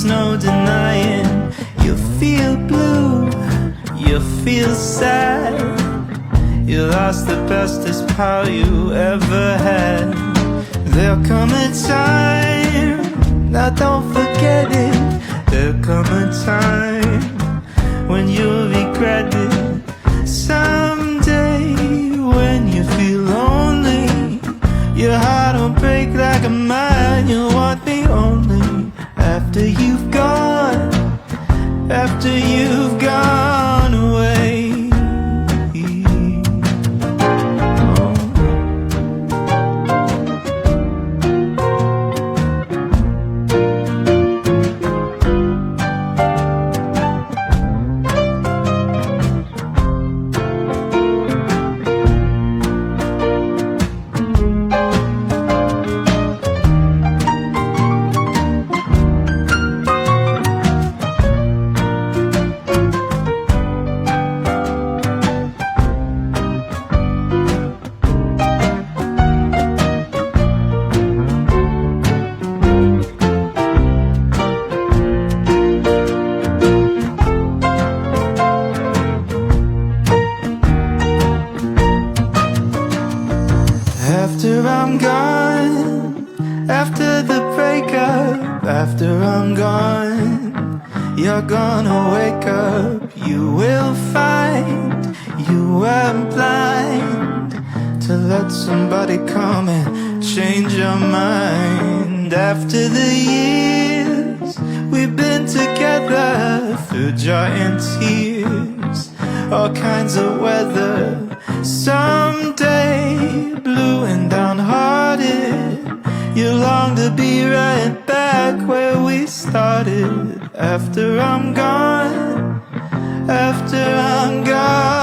there's no denying. You feel blue, you feel sad. You lost the bestest pal you ever had. There'll come a time, now don't forget it. There'll come a time when you'll regret it. Someday when you feel lonely, your heart will break like a mine. You'll want me only after you've gone, after you've gone away. After I'm gone, after the breakup, after I'm gone, you're gonna wake up. You will find you were blind to let somebody come and change your mind. After the years we've been together, through joy and tears, all kinds of weather. Someday, blue and downhearted, you long to be right back where we started. After I'm gone, after I'm gone.